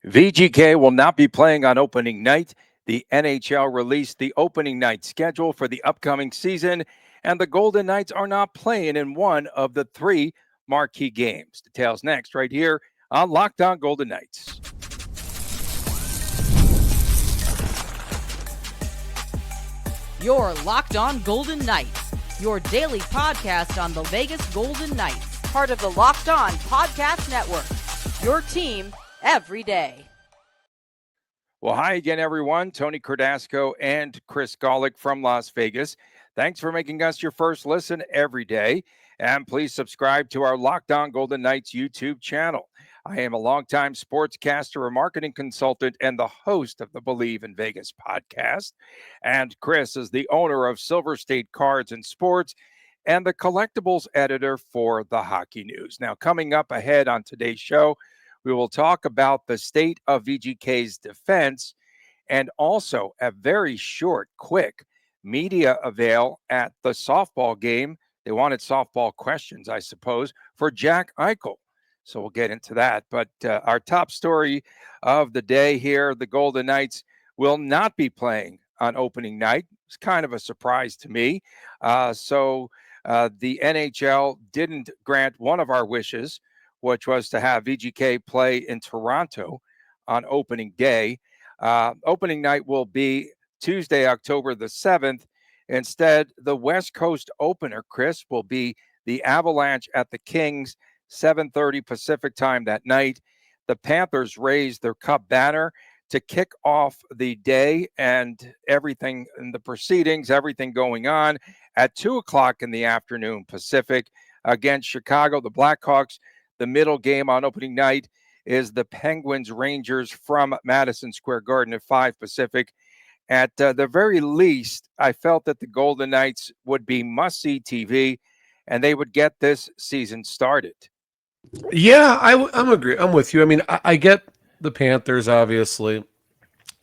VGK will not be playing on opening night. The NHL released the opening night schedule for the upcoming season, and the Golden Knights are not playing in one of the three marquee games. Details next, right here on Locked On Golden Knights. Your Locked On Golden Knights, your daily podcast on the Vegas Golden Knights, part of the Locked On Podcast Network. Your team every day. Well, hi again, everyone. Tony Cardasco and Chris Golick from Las Vegas. Thanks for making us your first listen every day. And please subscribe to our Locked On Golden Knights YouTube channel. I am a longtime sportscaster, a marketing consultant, and the host of the Believe in Vegas podcast. And Chris is the owner of Silver State Cards and Sports and the collectibles editor for the Hockey News. Now, coming up ahead on today's show, we will talk about the state of VGK's defense and also a very short, quick media avail at the softball game. They wanted softball questions, I suppose, for Jack Eichel. So we'll get into that. But our top story of the day here, the Golden Knights will not be playing on opening night. It's kind of a surprise to me. So the NHL didn't grant one of our wishes, which was to have VGK play in Toronto on opening day. Opening night will be Tuesday, October the 7th. Instead, the West Coast opener, Chris, will be the Avalanche at the Kings, 7:30 Pacific time that night. The Panthers raised their cup banner to kick off the day and everything in the proceedings, everything going on at 2 o'clock in the afternoon Pacific against Chicago. The Blackhawks, the middle game on opening night is the Penguins Rangers from Madison Square Garden at 5 Pacific. At the very least, I felt that the Golden Knights would be must-see TV and they would get this season started. Yeah, I'm agree. I'm with you. I mean, I get the Panthers, obviously.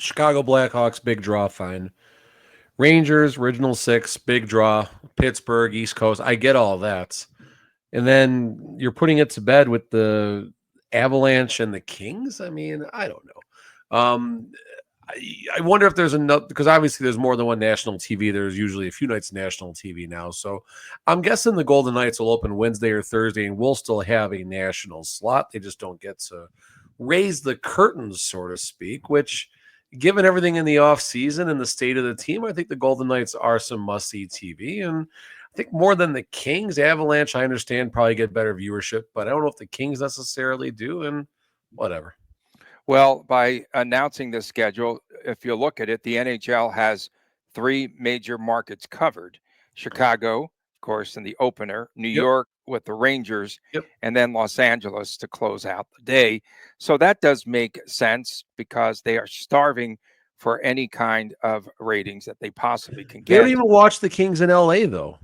Chicago Blackhawks, big draw, fine. Rangers, original six, big draw. Pittsburgh, East Coast. I get all that. And then you're putting it to bed with the Avalanche and the Kings. I mean, I don't know. I wonder if there's enough, because obviously there's more than one national TV. There's usually a few nights national TV now. So I'm guessing the Golden Knights will open Wednesday or Thursday, and we'll still have a national slot. They just don't get to raise the curtains, so to speak, which, given everything in the offseason and the state of the team, I think the Golden Knights are some must-see TV. And I think more than the Kings, Avalanche, I understand, probably get better viewership, but I don't know if the Kings necessarily do, and whatever. Well, by announcing the schedule, if you look at it, the NHL has three major markets covered. Chicago, of course, in the opener, New York with the Rangers, and then Los Angeles to close out the day. So that does make sense because they are starving for any kind of ratings that they possibly can get. They don't even watch the Kings in LA, though.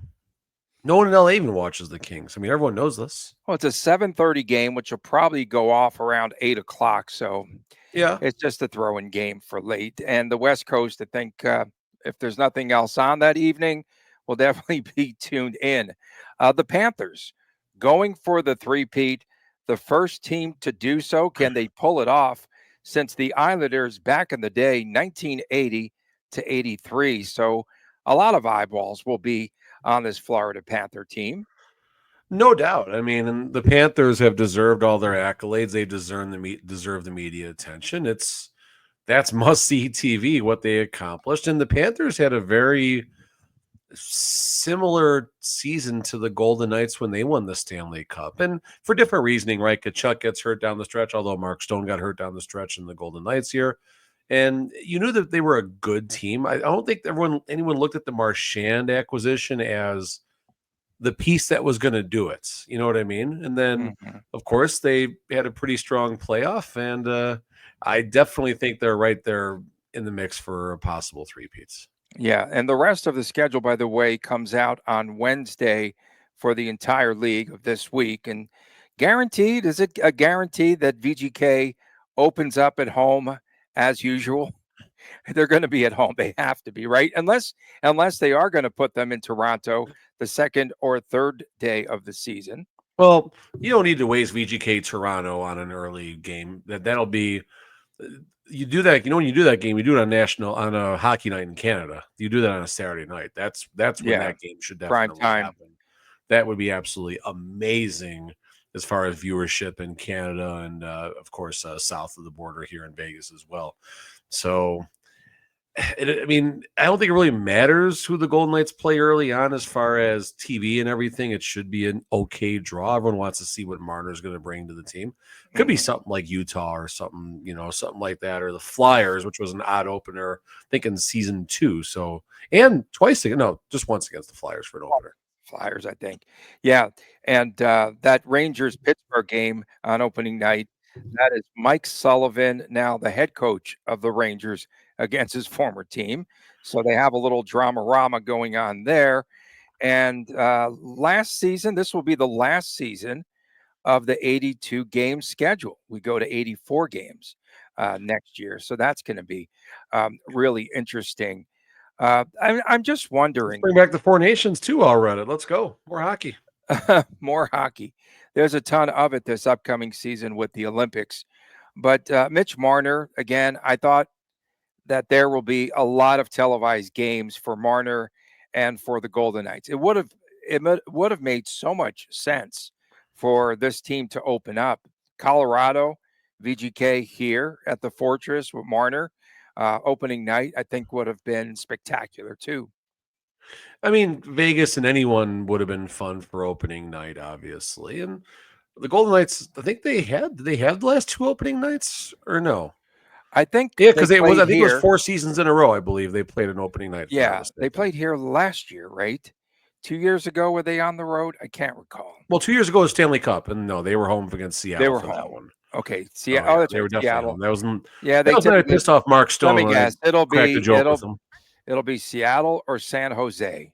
No one in LA even watches the Kings. I mean, everyone knows this. Well, it's a 7:30 game, which will probably go off around 8 o'clock. So yeah, it's just a throw-in game for late. And the West Coast, I think, if there's nothing else on that evening, will definitely be tuned in. The Panthers going for the three-peat, the first team to do so. Can they pull it off since the Islanders back in the day, 1980 to 83? So a lot of eyeballs will be on this Florida Panther team. No doubt. I mean, the Panthers have deserved all their accolades. They deserve the media attention. That's must-see TV, what they accomplished. And the Panthers had a very similar season to the Golden Knights when they won the Stanley Cup. And for different reasoning, right? Kachuk gets hurt down the stretch, although Mark Stone got hurt down the stretch in the Golden Knights here. And you knew that they were a good team. I don't think anyone looked at the Marchand acquisition as the piece that was going to do it. You know what I mean? And then, of course, they had a pretty strong playoff. And I definitely think they're right there in the mix for a possible three-peats. Yeah. And the rest of the schedule, by the way, comes out on Wednesday for the entire league of this week. And guaranteed, is it a guarantee that VGK opens up at home as usual? They're going to be at home. They have to be, right? Unless they are going to put them in Toronto the second or third day of the season. Well, you don't need to waste VGK Toronto on an early game. That'll be You do that, when you do that game, you do it on a hockey night in Canada. You do that on a Saturday night. That's when Yeah, that game should prime definitely time. happen. That would be absolutely amazing as far as viewership in Canada and of course south of the border here in Vegas as well. So I mean, I don't think it really matters who the Golden Knights play early on as far as TV and everything. It should be an okay draw. Everyone wants to see what Marner's going to bring to the team. Could be something like Utah or something, something like that, or the Flyers, which was an odd opener, I think in season 2. So, and twice again, no, just once against the Flyers for an opener. Flyers, I think. Yeah, and that Rangers-Pittsburgh game on opening night, that is Mike Sullivan, now the head coach of the Rangers, against his former team. So they have a little drama-rama going on there. And last season, this will be the last season of the 82 game schedule. We go to 84 games next year. So that's going to be really interesting. I'm just Let's wondering. bring back the Four Nations too, already. Let's go. More hockey. More hockey. There's a ton of it this upcoming season with the Olympics. But Mitch Marner, again, I thought that there will be a lot of televised games for Marner and for the Golden Knights. It would have made so much sense for this team to open up. Colorado, VGK here at the Fortress with Marner. Opening night, I think, would have been spectacular too. I mean, Vegas and anyone would have been fun for opening night, obviously. And the Golden Knights, I think did they have the last 2 opening nights or no? I think because I think here. it was 4 seasons in a row. I believe they played an opening night. Yeah, they played here last year, right? 2 years ago, were they on the road? I can't recall. Well, 2 years ago was Stanley Cup, and no, they were home against Seattle. They were for home. that one. Okay, Seattle. Oh, that's they were definitely Seattle. home. That was they was pissed off Mark Stone. Let me guess. It'll be be Seattle or San Jose,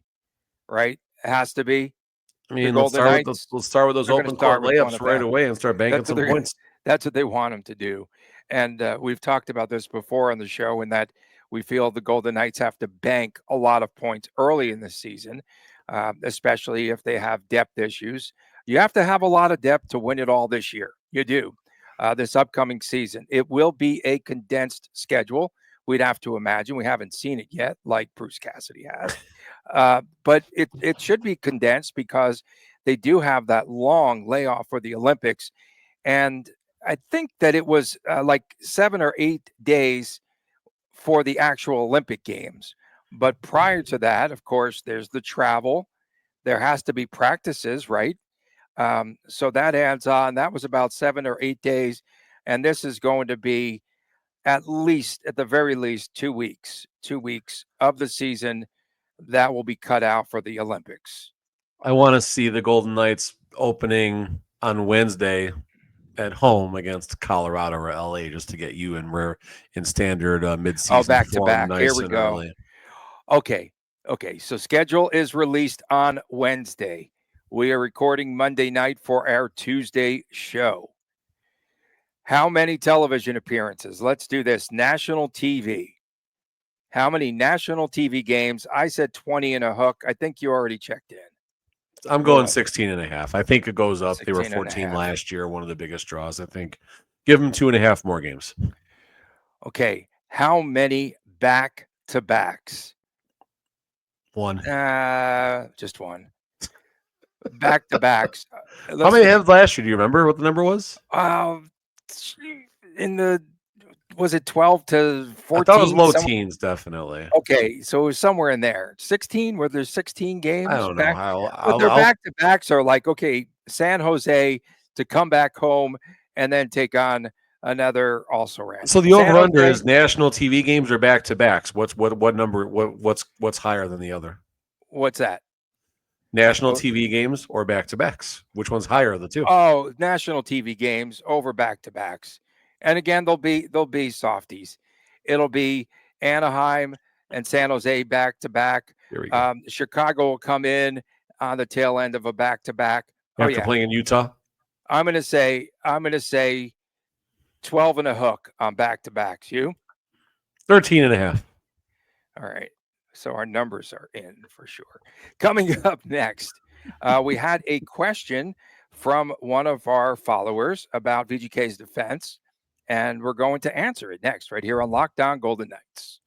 right? It has to be. I mean, let's start with those open court layups right away and start banking some points. That's what they want them to do. And we've talked about this before on the show, in that we feel the Golden Knights have to bank a lot of points early in the season, especially if they have depth issues. You have to have a lot of depth to win it all this year. You do. This upcoming season, it will be a condensed schedule. We'd have to imagine. We haven't seen it yet, like Bruce Cassidy has. But it should be condensed because they do have that long layoff for the Olympics. And I think that it was like 7 or 8 days for the actual Olympic Games. But prior to that, of course, there's the travel. There has to be practices, right? So that adds on. That was about 7 or 8 days. And this is going to be at the very least 2 weeks, 2 weeks of the season that will be cut out for the Olympics. I want to see the Golden Knights opening on Wednesday at home against Colorado or LA, just to get you in standard midseason. Back to back. Nice. Here we go. Early. Okay. So schedule is released on Wednesday. We are recording Monday night for our Tuesday show. How many television appearances? Let's do this. National TV. How many national TV games? I said 20 and a hook. I think you already checked in. I'm going 16 and a half. I think it goes up. They were 14 last year, one of the biggest draws, I think. Give them 2.5 more games. Okay. How many back-to-backs? One. Just one. Back-to-backs. How many had last year? Do you remember what the number was? Was it 12 to 14? I thought it was low teens, definitely. Okay, so it was somewhere in there. 16? Were there 16 games? I don't know. But their back-to-backs are like, okay, San Jose to come back home and then take on another also ran. So the over-under is national TV games or back-to-backs. What number? What's higher than the other? What's that? National TV games or back-to-backs? Which one's higher of the two? Oh, national TV games over back-to-backs. And again, they'll be softies. It'll be Anaheim and San Jose back-to-back. Chicago will come in on the tail end of a back-to-back. After playing in Utah? I'm gonna say 12 and a hook on back-to-backs. You? 13 and a half. All right. So our numbers are in for sure. Coming up next, we had a question from one of our followers about VGK's defense. and we're going to answer it next right here on Locked On Golden Knights.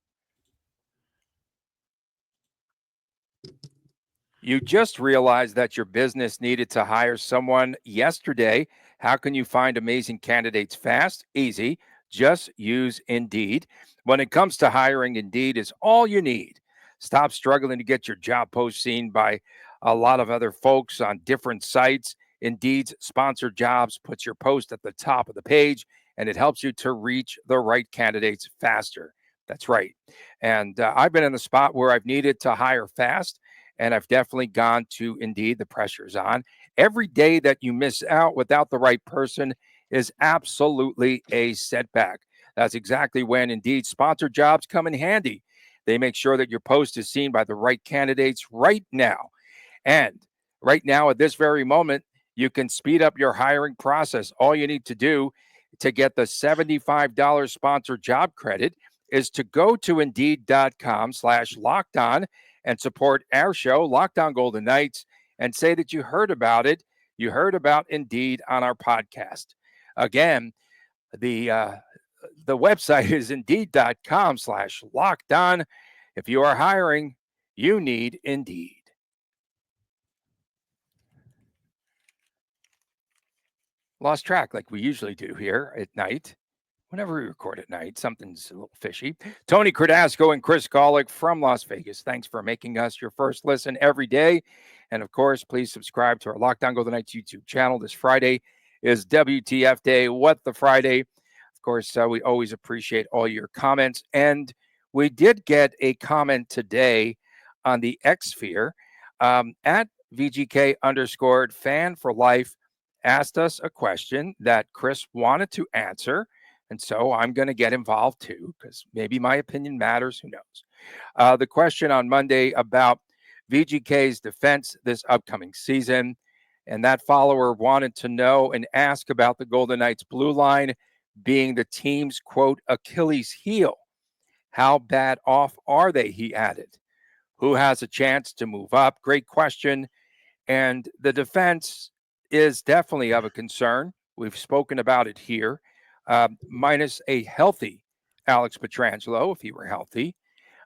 You just realized that your business needed to hire someone yesterday. How can you find amazing candidates fast? Easy. Just use Indeed. When it comes to hiring, Indeed is all you need. Stop struggling to get your job post seen by a lot of other folks on different sites. Indeed's sponsored jobs puts your post at the top of the page, and it helps you to reach the right candidates faster. That's right. And I've been in the spot where I've needed to hire fast, and I've definitely gone to Indeed. The pressure's on. Every day that you miss out without the right person is absolutely a setback. That's exactly when Indeed sponsored jobs come in handy. They make sure that your post is seen by the right candidates right now. And right now, at this very moment, you can speed up your hiring process. All you need to do to get the $75 sponsored job credit is to go to Indeed.com/locked-on and support our show, Locked On Golden Knights, and say that you heard about it. You heard about Indeed on our podcast. Again, the website is Indeed.com/locked-on. If you are hiring, you need Indeed. Lost track like we usually do here at night. Whenever we record at night, something's a little fishy. Tony Cardasco and Chris Golick from Las Vegas. Thanks for making us your first listen every day. And of course, please subscribe to our Locked On Golden Knights YouTube channel. This Friday is WTF Day. What the Friday? Of course, we always appreciate all your comments. And we did get a comment today on the X Sphere at VGK_fan for life asked us a question that Chris wanted to answer. And so I'm going to get involved too, because maybe my opinion matters. Who knows? The question on Monday about VGK's defense this upcoming season. And that follower wanted to know and ask about the Golden Knights blue line being the team's, quote, Achilles heel. How bad off are they? He added. Who has a chance to move up? Great question. And the defense is definitely of a concern. We've spoken about it here. Minus a healthy Alex Pietrangelo, if he were healthy.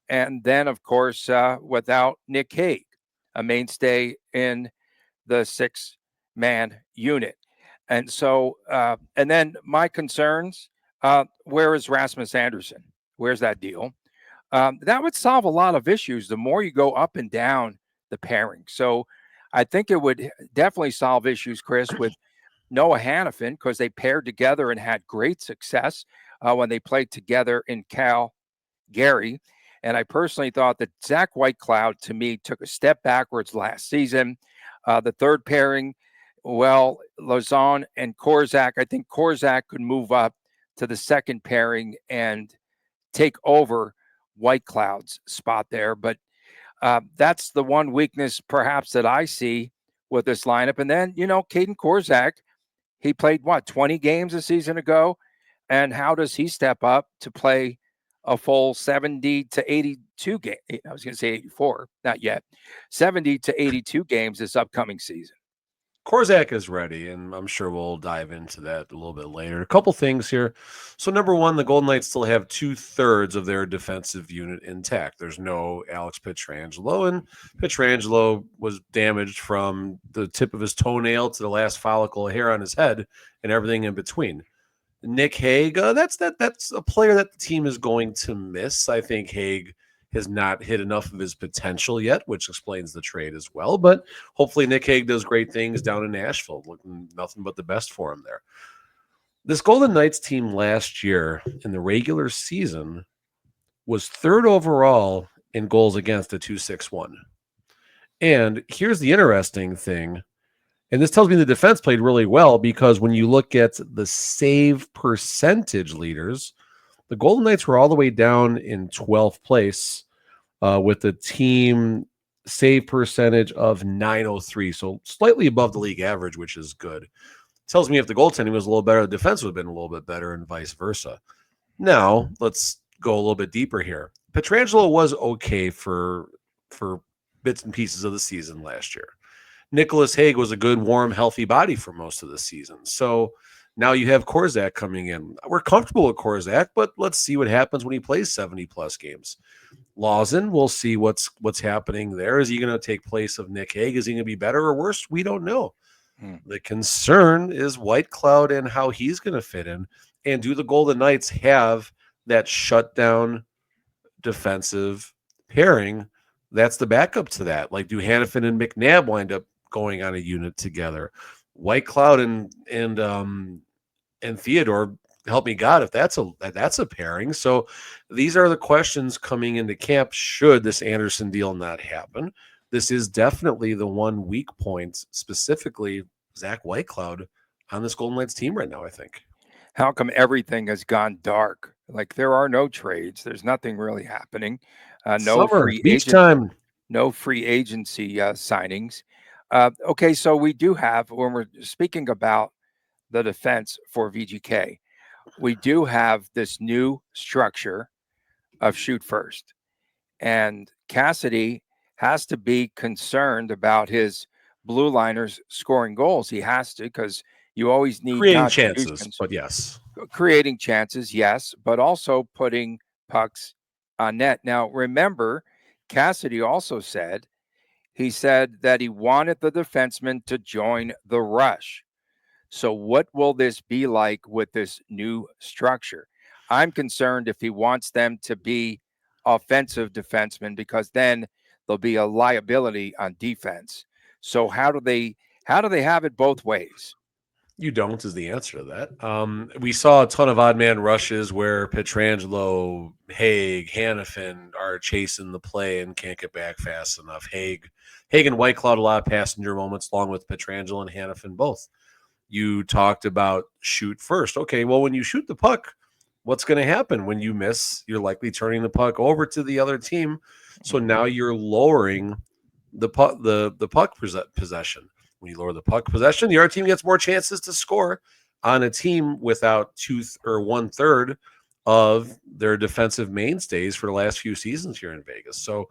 And then, of course, without Nick Hague, a mainstay in the six-man unit. And so, and then my concerns, where is Rasmus Anderson? Where's that deal? That would solve a lot of issues the more you go up and down the pairing. So I think it would definitely solve issues, Chris, with Noah Hannafin, because they paired together and had great success when they played together in Calgary. And I personally thought that Zach Whitecloud, to me, took a step backwards last season. The third pairing, well, Lauzon and Korczak, I think Korczak could move up to the second pairing and take over Whitecloud's spot there. But that's the one weakness perhaps that I see with this lineup. And then, Caden Korczak, he played, 20 games a season ago? And how does he step up to play a full 70 to 82 games? I was going to say 84, not yet. 70 to 82 games this upcoming season. Korczak is ready, and I'm sure we'll dive into that a little bit later. A couple things here. So, number one, the Golden Knights still have 2/3 of their defensive unit intact. There's no Alex Pietrangelo, and Pietrangelo was damaged from the tip of his toenail to the last follicle of hair on his head and everything in between. Nick Hague, that's a player that the team is going to miss. I think Hague has not hit enough of his potential yet, which explains the trade as well. But hopefully Nick Hague does great things down in Nashville. Looking nothing but the best for him there. This Golden Knights team last year in the regular season was third overall in goals against at .261. And here's the interesting thing. And this tells me the defense played really well, because when you look at the save percentage leaders, the Golden Knights were all the way down in 12th place with the team save percentage of .903, so slightly above the league average, which is good. Tells me if the goaltending was a little better, the defense would have been a little bit better, and vice versa. Now, let's go a little bit deeper here. Pietrangelo was okay for bits and pieces of the season last year. Nicholas Hague was a good, warm, healthy body for most of the season. So Now you have Korzak coming in. We're comfortable with Korzak, but let's see what happens when he plays 70-plus games. Lawson, we'll see what's happening there. Is he going to take place of Nick Hague? Is he going to be better or worse? We don't know. The concern is White Cloud and how he's going to fit in. And do the Golden Knights have that shutdown defensive pairing that's the backup to that? Like, do Hannafin and McNabb wind up going on a unit together? White Cloud and Theodore, help me God, if that's a pairing. So these are the questions coming into camp should this Anderson deal not happen. This is definitely the one weak point, specifically Zach Whitecloud on this Golden Knights team right now, I think. How come everything has gone dark? Like there are no trades. There's nothing really happening. No Summer, free beach agent, time. no free agency signings. Okay, so we do have when we're speaking about the defense for VGK, we do have this new structure of shoot first, and Cassidy has to be concerned about his blue liners scoring goals. He has to because you always need Creating chances, contributions. but yes. Creating chances, yes, but also putting pucks on net. Now, remember, Cassidy also said that he wanted the defenseman to join the rush. So, what will this be like with this new structure? I'm concerned if he wants them to be offensive defensemen because then there'll be a liability on defense. So, how do they have it both ways? You don't is the answer to that. We saw a ton of odd man rushes where Pietrangelo, Hague, Hannafin are chasing the play and can't get back fast enough. Hague and Whitecloud a lot of passenger moments along with Pietrangelo and Hannafin both. You talked about shoot first. Okay, well, when you shoot the puck, what's going to happen? When you miss, you're likely turning the puck over to the other team. So now you're lowering the puck possession. When you lower the puck possession, the other team gets more chances to score on a team without 1/3 of their defensive mainstays for the last few seasons here in Vegas. So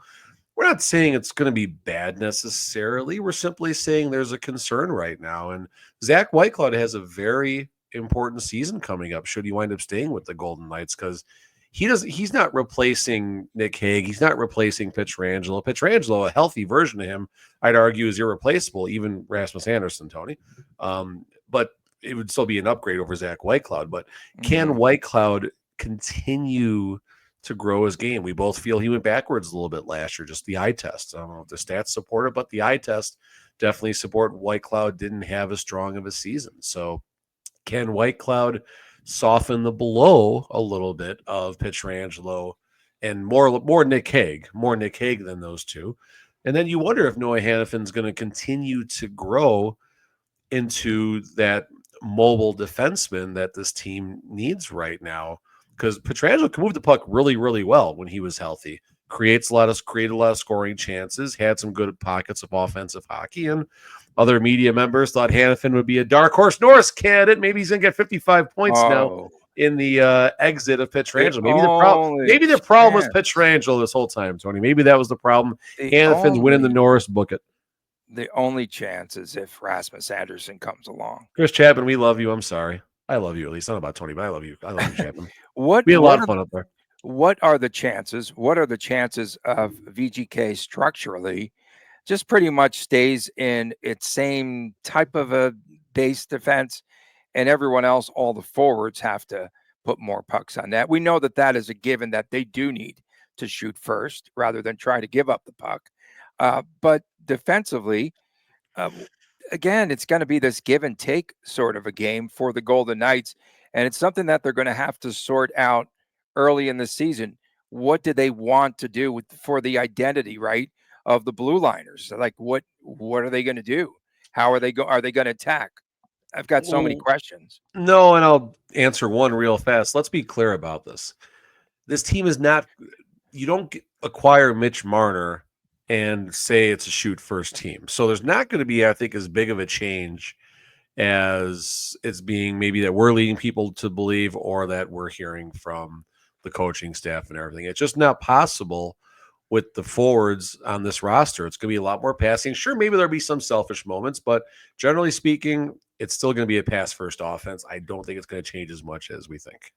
we're not saying it's going to be bad necessarily. We're simply saying there's a concern right now. And Zach Whitecloud has a very important season coming up should he wind up staying with the Golden Knights because he's not replacing Nick Hague. He's not replacing Pietrangelo. Pietrangelo, a healthy version of him, I'd argue is irreplaceable, even Rasmus Anderson, Tony. But it would still be an upgrade over Zach Whitecloud. But can Whitecloud continue to grow his game? We both feel he went backwards a little bit last year, just the eye test. I don't know if the stats support it, but the eye test definitely support Whitecloud didn't have as strong of a season. So can Whitecloud soften the blow a little bit of Pietrangelo and more Nick Hague than those two? And then you wonder if Noah Hannafin's going to continue to grow into that mobile defenseman that this team needs right now. Because Pietrangelo can move the puck really, really well when he was healthy. Created a lot of scoring chances, had some good pockets of offensive hockey, and other media members thought Hannafin would be a dark horse Norris candidate. Maybe he's going to get 55 points now in the exit of Pietrangelo. Maybe the problem was Pietrangelo this whole time, Tony. Maybe that was the problem. Hannafin's winning the Norris book. The only chance is if Rasmus Anderson comes along. Chris Chapman, we love you. I'm sorry. I love you, at least. Not about Tony, but I love you. I love you, Chapman. We had a lot of fun up there. What are the chances? What are the chances of VGK structurally just pretty much stays in its same type of a base defense, and everyone else, all the forwards, have to put more pucks on that? We know that is a given that they do need to shoot first rather than try to give up the puck. But defensively, again, it's going to be this give and take sort of a game for the Golden Knights, and it's something that they're going to have to sort out early in the season. What do they want to do for the identity, right, of the blue liners? Like, what are they going to do? How are they going to attack? I've got so many questions. No, and I'll answer one real fast. Let's be clear about this. This team is not – you don't acquire Mitch Marner and say it's a shoot first team. So there's not going to be, I think, as big of a change as it's being maybe that we're leading people to believe or that we're hearing from the coaching staff and everything. It's just not possible with the forwards on this roster. It's going to be a lot more passing. Sure, maybe there'll be some selfish moments, but generally speaking, it's still going to be a pass first offense. I don't think it's going to change as much as we think.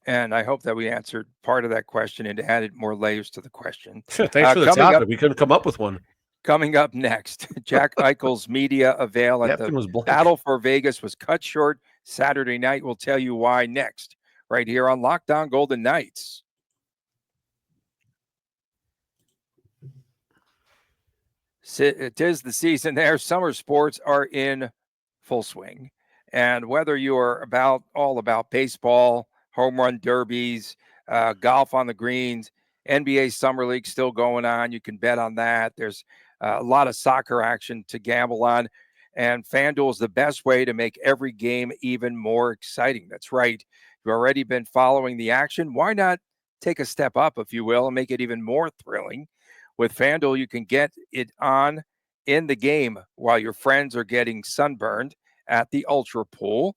And I hope that we answered part of that question and added more layers to the question. Thanks for the topic. We couldn't come up with one. Coming up next, Jack Eichel's media avail at the Battle for Vegas was cut short Saturday night. We'll tell you why next, right here on Locked On Golden Knights. It is the season there. Summer sports are in full swing. And whether you are all about baseball, home run derbies, golf on the greens, NBA Summer League still going on. You can bet on that. There's a lot of soccer action to gamble on. And FanDuel is the best way to make every game even more exciting. That's right. You've already been following the action. Why not take a step up, if you will, and make it even more thrilling? With FanDuel, you can get it on in the game while your friends are getting sunburned at the Ultra Pool.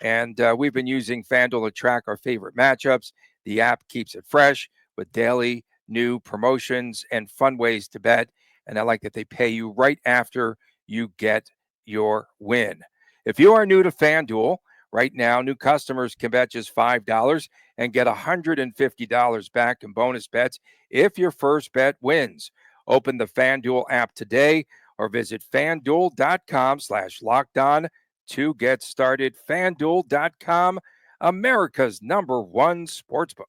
And we've been using FanDuel to track our favorite matchups. The app keeps it fresh with daily new promotions and fun ways to bet. And I like that they pay you right after you get your win. If you are new to FanDuel, right now, new customers can bet just $5 and get $150 back in bonus bets if your first bet wins. Open the FanDuel app today or visit FanDuel.com/lockedon to get started. FanDuel.com, America's #1 sportsbook.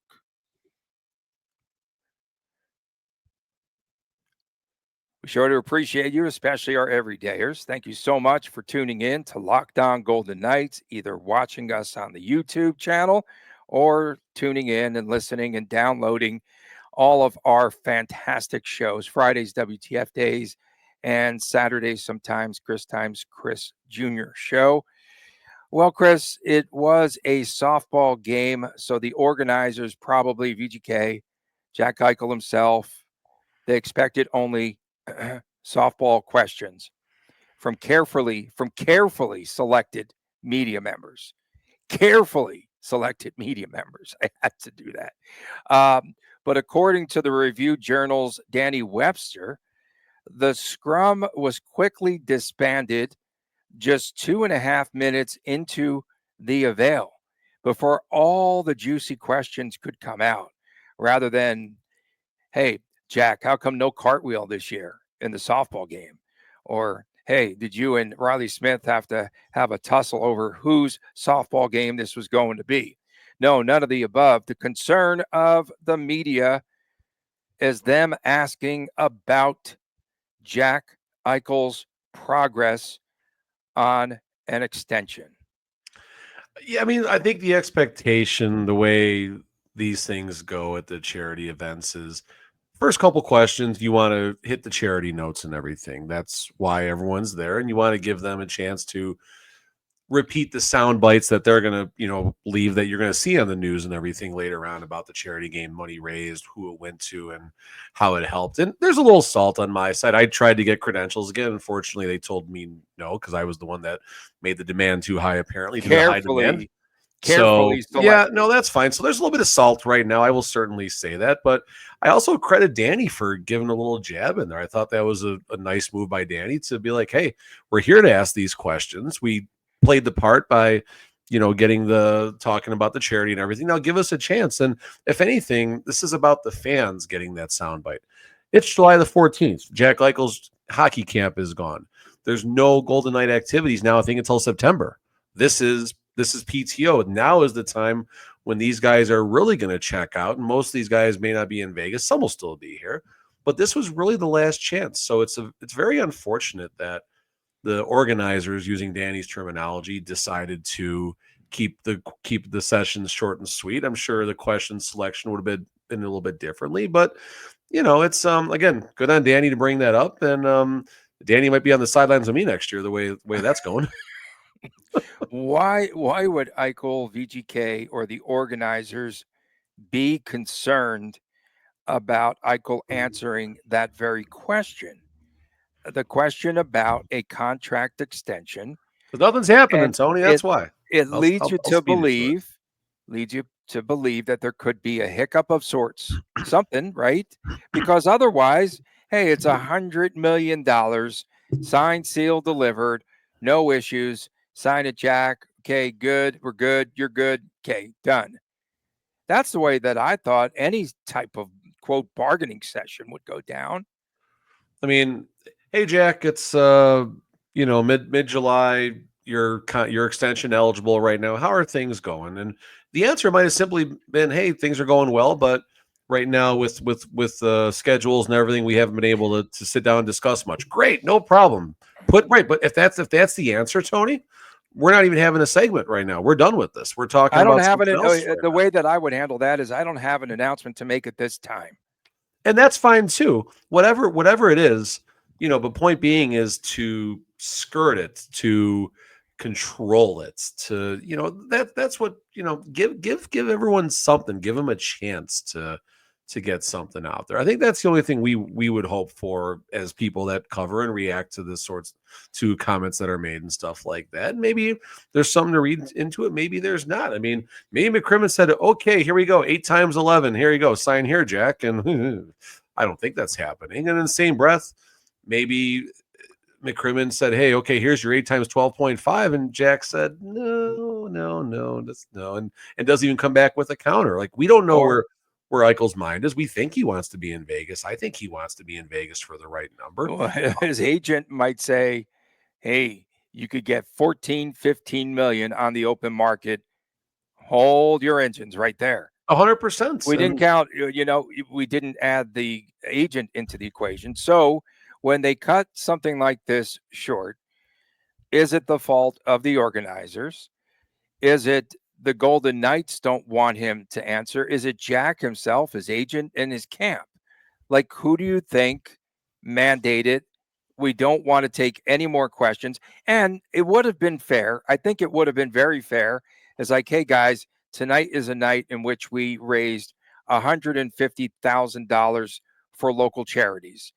We sure to appreciate you, especially our everydayers. Thank you so much for tuning in to Locked On Golden Knights, either watching us on the YouTube channel or tuning in and listening and downloading all of our fantastic shows. Fridays, WTF Days, and Saturdays, sometimes Chris Times Chris Jr. show. Well, Chris, it was a softball game, so the organizers, probably VGK, Jack Eichel himself, they expected only softball questions from carefully selected media members. Carefully selected media members. I had to do that. But according to the Review Journal's Danny Webster, the scrum was quickly disbanded just 2.5 minutes into the avail before all the juicy questions could come out, rather than, hey, Jack, how come no cartwheel this year in the softball game? Or, hey, did you and Riley Smith have to have a tussle over whose softball game this was going to be? No, none of the above. The concern of the media is them asking about Jack Eichel's progress on an extension. Yeah, I mean, I think the expectation, the way these things go at the charity events is first couple questions, you want to hit the charity notes and everything. That's why everyone's there. And you want to give them a chance to repeat the sound bites that they're going to, leave that you're going to see on the news and everything later on about the charity game, money raised, who it went to, and how it helped. And there's a little salt on my side. I tried to get credentials again. Unfortunately, they told me no, because I was the one that made the demand too high, apparently. Carefully selected. Yeah, no, that's fine. So there's a little bit of salt right now. I will certainly say that. But I also credit Danny for giving a little jab in there. I thought that was a nice move by Danny to be like, hey, we're here to ask these questions. We played the part by, getting talking about the charity and everything. Now give us a chance. And if anything, this is about the fans getting that soundbite. It's July the 14th. Jack Eichel's hockey camp is gone. There's no Golden Knight activities now, I think, until September. This is PTO. Now is the time when these guys are really going to check out. And most of these guys may not be in Vegas. Some will still be here. But this was really the last chance. So it's very unfortunate that the organizers, using Danny's terminology, decided to keep the sessions short and sweet. I'm sure the question selection would have been a little bit differently. But, it's, again, good on Danny to bring that up. And Danny might be on the sidelines of me next year, the way that's going. Why would Eichel, VGK, or the organizers be concerned about Eichel answering that very question? The question about a contract extension. But nothing's happening, Tony. That's why. It leads you to believe that there could be a hiccup of sorts, something, right? Because otherwise, hey, it's $100 million, signed, sealed, delivered, no issues. Sign it, Jack. Okay, good. We're good. You're good. Okay, done. That's the way that I thought any type of quote bargaining session would go down. I mean, hey Jack, it's mid July. Your extension eligible right now. How are things going? And the answer might have simply been, hey, things are going well, but right now with schedules and everything, we haven't been able to sit down and discuss much. Great, no problem. But if that's the answer, Tony, we're not even having a segment right now. We're done with this. We're talking I don't about have something else. the way that I would handle that is I don't have an announcement to make at this time. And that's fine too. Whatever it is, but point being is to skirt it, to control it, to that's what give everyone something, give them a chance to get something out there. I think that's the only thing we would hope for as people that cover and react to this sorts to comments that are made and stuff like that. Maybe there's something to read into it. Maybe there's not. I mean, maybe McCrimmon said, okay, here we go. 8 times 11. Here you go. Sign here, Jack. And I don't think that's happening. And in the same breath, maybe McCrimmon said, hey, okay, here's your 8 times 12.5. And Jack said, no, and doesn't even come back with a counter. Like, we don't know where Eichel's mind is. We think he wants to be in Vegas. I think he wants to be in Vegas for the right number. Well, his agent might say, hey, you could get 14, 15 million on the open market. Hold your engines right there. 100%. We didn't count, we didn't add the agent into the equation. So when they cut something like this short, is it the fault of the organizers? Is it the Golden Knights don't want him to answer? Is it Jack himself, his agent, and his camp? Like, who do you think mandated? We don't want to take any more questions. And it would have been fair. I think it would have been very fair. It's like, hey, guys, tonight is a night in which we raised $150,000 for local charities.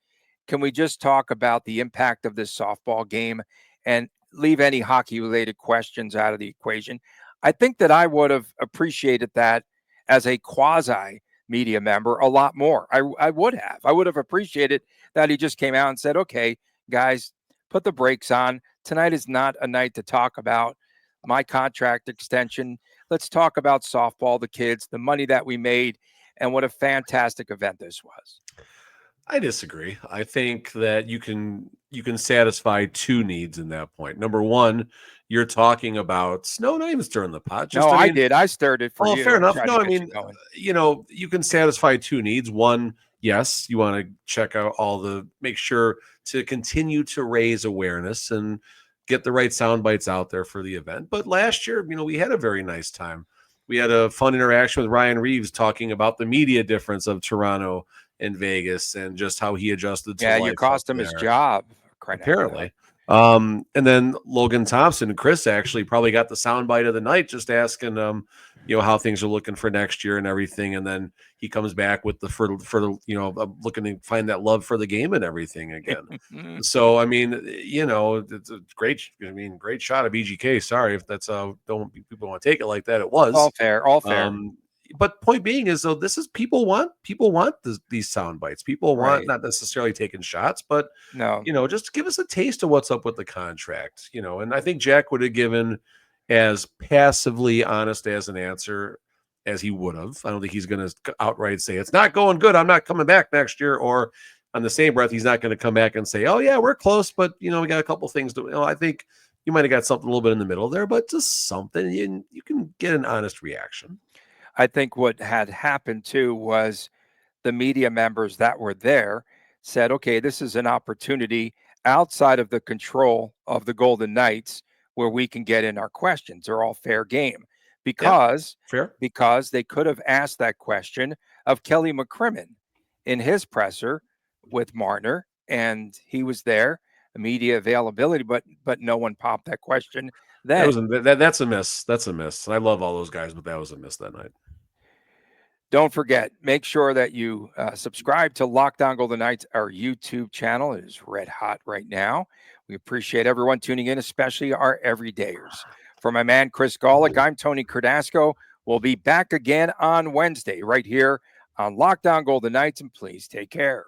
Can we just talk about the impact of this softball game and leave any hockey-related questions out of the equation? I think that I would have appreciated that as a quasi-media member a lot more. I would have. I would have appreciated that he just came out and said, okay, guys, put the brakes on. Tonight is not a night to talk about my contract extension. Let's talk about softball, the kids, the money that we made, and what a fantastic event this was. I disagree. I think that you can satisfy two needs in that point. Number one, you're talking about not even stirring the pot. Just, I did. I stirred it for you. Fair enough. No, I mean, you can satisfy two needs. One, yes, you want to check out make sure to continue to raise awareness and get the right sound bites out there for the event. But last year, we had a very nice time. We had a fun interaction with Ryan Reeves talking about the media difference of Toronto and Vegas and just how he adjusted to you cost him his job, apparently. And then Logan Thompson and Chris actually probably got the soundbite of the night, just asking how things are looking for next year and everything. And then he comes back with looking to find that love for the game and everything again. So I mean, it's a great shot of BGK. Sorry if that's don't people want to take it like that. It was all fair. But point being is, though, this is people want these sound bites. People want not necessarily taking shots, but just give us a taste of what's up with the contract. And I think Jack would have given as passively honest as an answer as he would have. I don't think he's going to outright say it's not going good, I'm not coming back next year, or on the same breath, he's not going to come back and say, oh yeah, we're close, but we got a couple things to. I think you might have got something a little bit in the middle there, but just something you can get an honest reaction. I think what had happened too was the media members that were there said, okay, this is an opportunity outside of the control of the Golden Knights where we can get in our questions. They're all fair game because they could have asked that question of Kelly McCrimmon in his presser with Marner, and he was there, media availability, but no one popped that question. That's a miss. That's a miss. I love all those guys, but that was a miss that night. Don't forget, make sure that you subscribe to Locked On Golden Knights, our YouTube channel. It is red hot right now. We appreciate everyone tuning in, especially our everydayers. For my man, Chris Golick, I'm Tony Cardasco. We'll be back again on Wednesday right here on Locked On Golden Knights, and please take care.